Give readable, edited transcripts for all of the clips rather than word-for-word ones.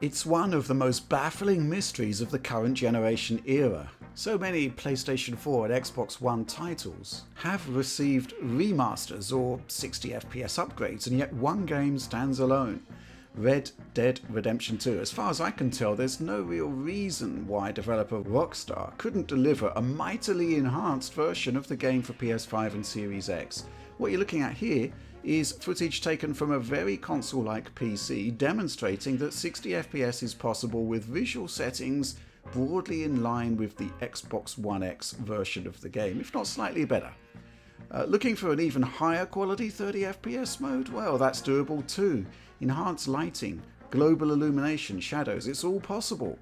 It's one of the most baffling mysteries of the current generation era. So many PlayStation 4 and Xbox One titles have received remasters or 60 FPS upgrades, and yet one game stands alone. Red Dead Redemption 2. As far as I can tell, there's no real reason why developer Rockstar couldn't deliver a mightily enhanced version of the game for PS5 and Series X. What you're looking at here is footage taken from a very console-like PC demonstrating that 60 FPS is possible with visual settings broadly in line with the Xbox One X version of the game, if not slightly better. Looking for an even higher quality 30 FPS mode? Well, that's doable too. Enhanced lighting, global illumination, shadows, it's all possible.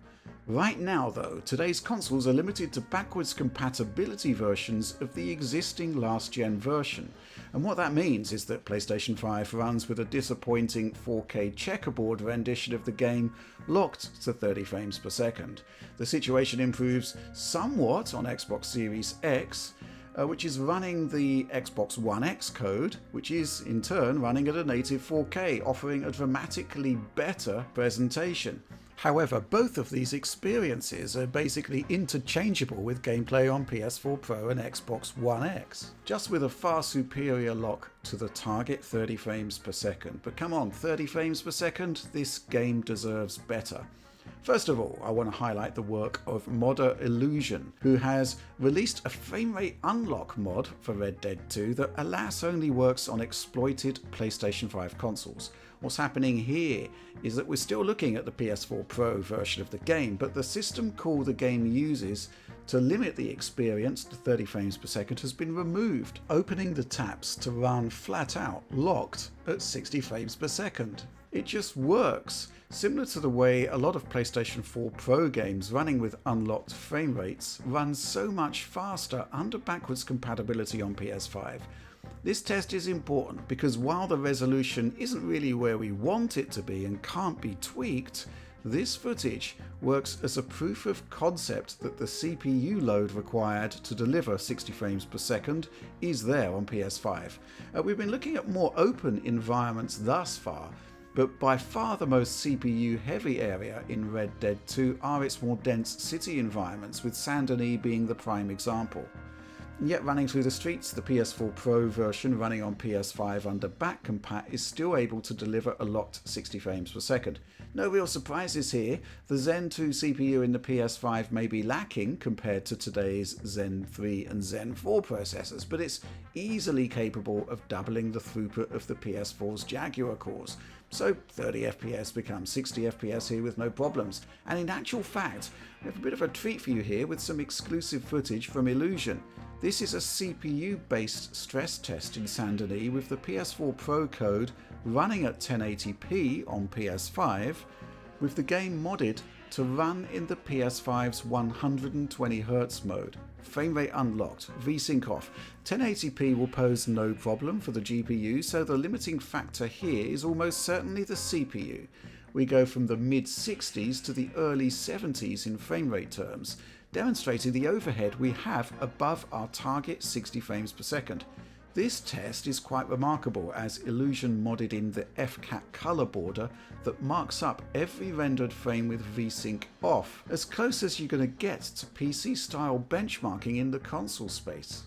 Right now though, today's consoles are limited to backwards compatibility versions of the existing last gen version. And what that means is that PlayStation 5 runs with a disappointing 4K checkerboard rendition of the game locked to 30 frames per second. The situation improves somewhat on Xbox Series X, which is running the Xbox One X code, which is in turn running at a native 4K, offering a dramatically better presentation. However, both of these experiences are basically interchangeable with gameplay on PS4 Pro and Xbox One X, just with a far superior lock to the target 30 frames per second. But come on, 30 frames per second? This game deserves better. First of all, I want to highlight the work of modder Illusion, who has released a frame rate unlock mod for Red Dead 2 that alas only works on exploited PlayStation 5 consoles. What's happening here is that we're still looking at the PS4 Pro version of the game, but the system call the game uses to limit the experience to 30 frames per second has been removed, opening the taps to run flat out, locked at 60 frames per second. It just works, similar to the way a lot of PlayStation 4 Pro games running with unlocked frame rates run so much faster under backwards compatibility on PS5. This test is important because while the resolution isn't really where we want it to be and can't be tweaked, this footage works as a proof of concept that the CPU load required to deliver 60 frames per second is there on PS5. We've been looking at more open environments thus far, but by far the most CPU heavy area in Red Dead 2 are its more dense city environments, with Saint Denis being the prime example. Yet running through the streets, the PS4 Pro version running on PS5 under Back-Compat is still able to deliver a locked 60 frames per second. No real surprises here. The Zen 2 CPU in the PS5 may be lacking compared to today's Zen 3 and Zen 4 processors, but it's easily capable of doubling the throughput of the PS4's Jaguar cores. So 30 FPS becomes 60 FPS here with no problems. And in actual fact, we have a bit of a treat for you here with some exclusive footage from Illusion. This is a CPU-based stress test in Saint Denis with the PS4 Pro code running at 1080p on PS5, with the game modded to run in the PS5's 120Hz mode. Frame rate unlocked, VSync off. 1080p will pose no problem for the GPU, so the limiting factor here is almost certainly the CPU. We go from the mid-60s to the early 70s in frame rate terms, demonstrating the overhead we have above our target 60 frames per second. This test is quite remarkable as Illusion modded in the FCAT color border that marks up every rendered frame with VSync off, as close as you're going to get to PC style benchmarking in the console space.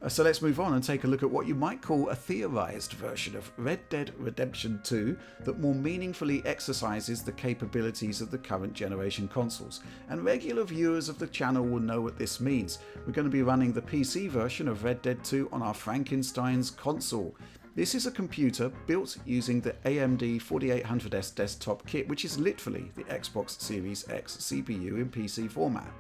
So let's move on and take a look at what you might call a theorized version of Red Dead Redemption 2 that more meaningfully exercises the capabilities of the current generation consoles. And regular viewers of the channel will know what this means. We're going to be running the PC version of Red Dead 2 on our Frankenstein's console. This is a computer built using the AMD 4800S desktop kit, which is literally the Xbox Series X CPU in PC format.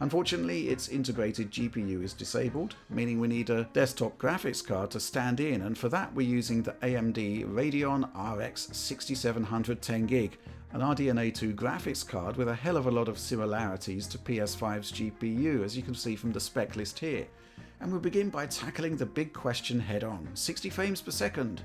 Unfortunately, its integrated GPU is disabled, meaning we need a desktop graphics card to stand in, and for that we're using the AMD Radeon RX 6700 10GB, an RDNA 2 graphics card with a hell of a lot of similarities to PS5's GPU, as you can see from the spec list here. And we'll begin by tackling the big question head on. 60 frames per second,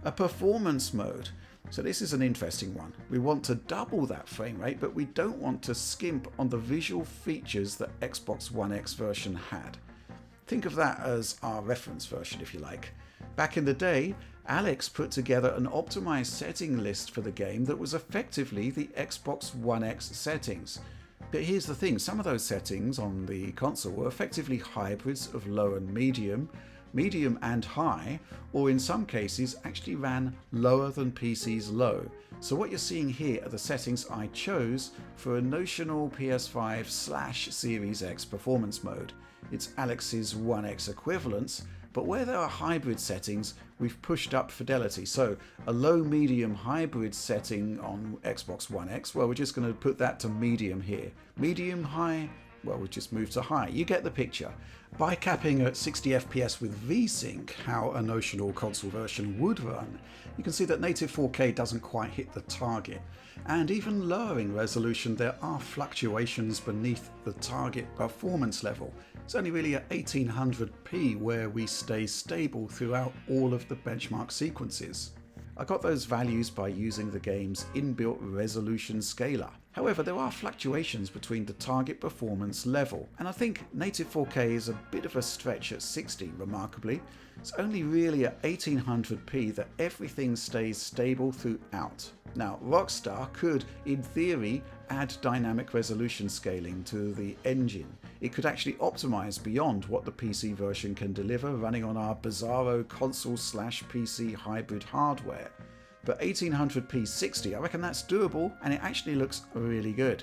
a performance mode. So this is an interesting one. We want to double that frame rate, but we don't want to skimp on the visual features that Xbox One X version had. Think of that as our reference version, if you like. Back in the day, Alex put together an optimized setting list for the game that was effectively the Xbox One X settings. But here's the thing, some of those settings on the console were effectively hybrids of low and medium, medium and high, or in some cases actually ran lower than PC's low. So what you're seeing here are the settings I chose for a notional PS5/Series X performance mode. It's Alex's One X equivalents, but where there are hybrid settings, we've pushed up fidelity. So a low, medium, hybrid setting on Xbox One X, well, we're just going to put that to medium here. Medium, high, well, we'll just move to high. You get the picture. By capping at 60 FPS with VSync, how a notional console version would run, you can see that native 4K doesn't quite hit the target. And even lowering resolution, there are fluctuations beneath the target performance level. It's only really at 1800p where we stay stable throughout all of the benchmark sequences. I got those values by using the game's inbuilt resolution scaler. However, there are fluctuations between the target performance level, and I think native 4K is a bit of a stretch at 60, remarkably. It's only really at 1800p that everything stays stable throughout. Now, Rockstar could, in theory, add dynamic resolution scaling to the engine. It could actually optimize beyond what the PC version can deliver running on our bizarro console/PC hybrid hardware. But 1800p 60, I reckon that's doable, and it actually looks really good.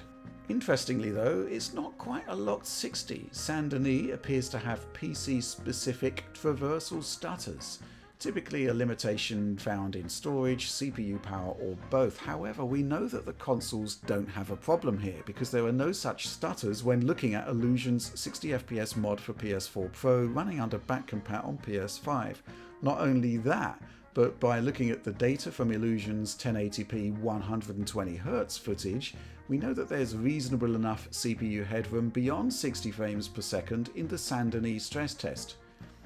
Interestingly though, it's not quite a locked 60. Saint-Denis appears to have PC-specific traversal stutters. Typically a limitation found in storage, CPU power, or both. However, we know that the consoles don't have a problem here because there are no such stutters when looking at Illusion's 60fps mod for PS4 Pro running under Back-Compat on PS5. Not only that, but by looking at the data from Illusion's 1080p 120Hz footage, we know that there's reasonable enough CPU headroom beyond 60 frames per second in the Saint-Denis stress test.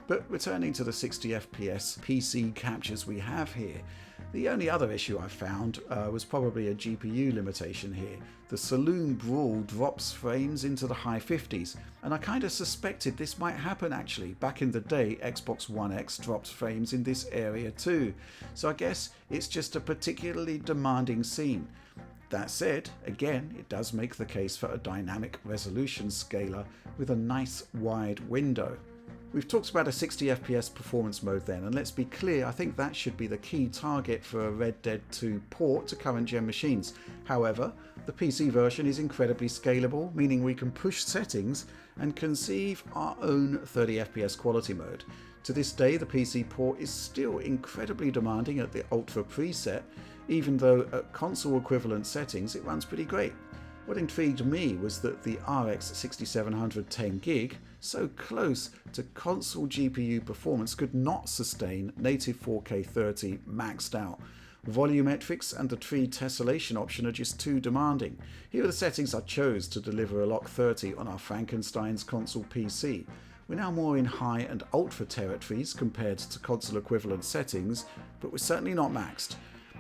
But returning to the 60fps PC captures we have here, the only other issue I found was probably a GPU limitation here. The Saloon Brawl drops frames into the high 50s, and I kind of suspected this might happen actually. Back in the day, Xbox One X dropped frames in this area too, so I guess it's just a particularly demanding scene. That said, again, it does make the case for a dynamic resolution scaler with a nice wide window. We've talked about a 60fps performance mode then, and let's be clear, I think that should be the key target for a Red Dead 2 port to current gen machines. However, the PC version is incredibly scalable, meaning we can push settings and conceive our own 30fps quality mode. To this day, the PC port is still incredibly demanding at the Ultra preset, even though at console equivalent settings it runs pretty great. What intrigued me was that the RX 6700 10GB, so close to console GPU performance, could not sustain native 4K 30 maxed out. Volumetrics and the tree tessellation option are just too demanding. Here are the settings I chose to deliver a lock 30 on our Frankenstein's console PC. We're now more in high and ultra territories compared to console equivalent settings, but we're certainly not maxed.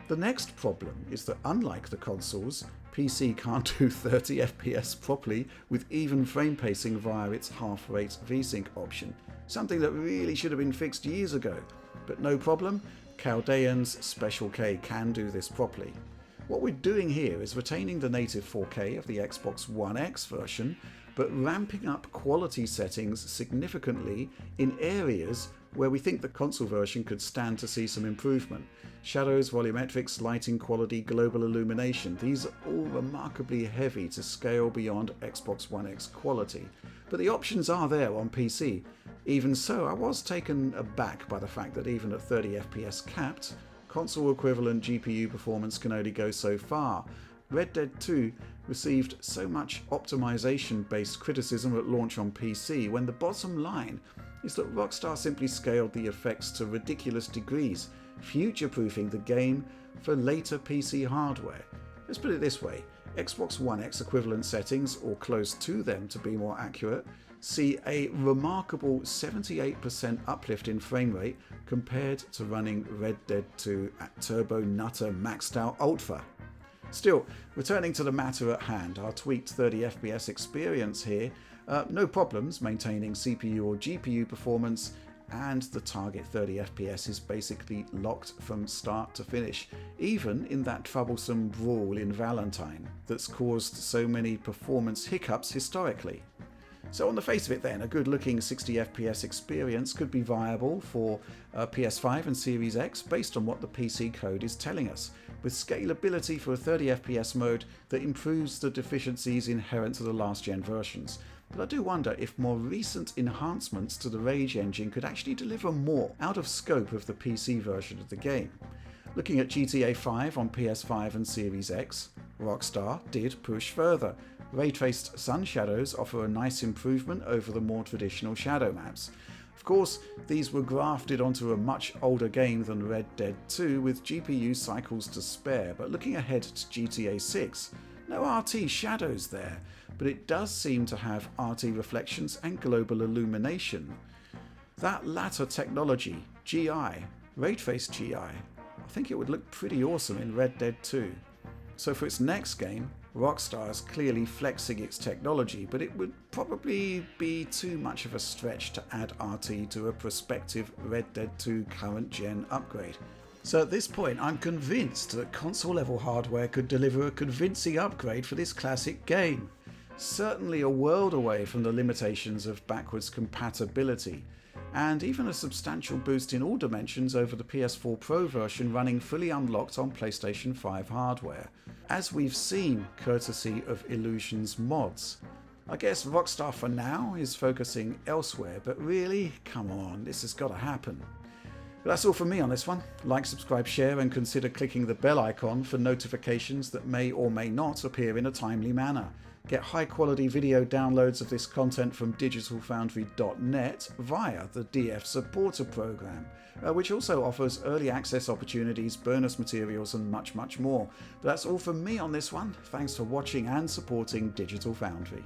The next problem is that unlike the consoles, PC can't do 30 FPS properly with even frame pacing via its half-rate VSync option, something that really should have been fixed years ago. But no problem, Chaldean's Special K can do this properly. What we're doing here is retaining the native 4K of the Xbox One X version, but ramping up quality settings significantly in areas where we think the console version could stand to see some improvement. Shadows, volumetrics, lighting quality, global illumination, these are all remarkably heavy to scale beyond Xbox One X quality. But the options are there on PC. Even so, I was taken aback by the fact that even at 30 FPS capped, console equivalent GPU performance can only go so far. Red Dead 2 received so much optimization-based criticism at launch on PC, when the bottom line is that Rockstar simply scaled the effects to ridiculous degrees, future-proofing the game for later PC hardware. Let's put it this way, Xbox One X equivalent settings, or close to them to be more accurate, see a remarkable 78% uplift in frame rate compared to running Red Dead 2 at Turbo Nutter Maxed Out Ultra. Still, returning to the matter at hand, our tweaked 30 FPS experience here, no problems maintaining CPU or GPU performance and the target 30 FPS is basically locked from start to finish, even in that troublesome brawl in Valentine that's caused so many performance hiccups historically. So on the face of it then, a good looking 60 FPS experience could be viable for PS5 and Series X based on what the PC code is telling us, with scalability for a 30 FPS mode that improves the deficiencies inherent to the last gen versions. But I do wonder if more recent enhancements to the Rage engine could actually deliver more out of scope of the PC version of the game. Looking at GTA 5 on PS5 and Series X, Rockstar did push further. Ray-traced sun shadows offer a nice improvement over the more traditional shadow maps. Of course, these were grafted onto a much older game than Red Dead 2 with GPU cycles to spare, but looking ahead to GTA 6, no RT shadows there, but it does seem to have RT reflections and global illumination. That latter technology, GI, ray-traced GI, I think it would look pretty awesome in Red Dead 2. So for its next game, Rockstar is clearly flexing its technology, but it would probably be too much of a stretch to add RT to a prospective Red Dead 2 current gen upgrade. So at this point, I'm convinced that console level hardware could deliver a convincing upgrade for this classic game. Certainly a world away from the limitations of backwards compatibility, and even a substantial boost in all dimensions over the PS4 Pro version running fully unlocked on PlayStation 5 hardware, as we've seen courtesy of Illusion's mods. I guess Rockstar for now is focusing elsewhere, but really, come on, this has got to happen. But that's all from me on this one. Like, subscribe, share, and consider clicking the bell icon for notifications that may or may not appear in a timely manner. Get high quality video downloads of this content from digitalfoundry.net via the DF Supporter Program, which also offers early access opportunities, bonus materials, and much, much more. But that's all from me on this one. Thanks for watching and supporting Digital Foundry.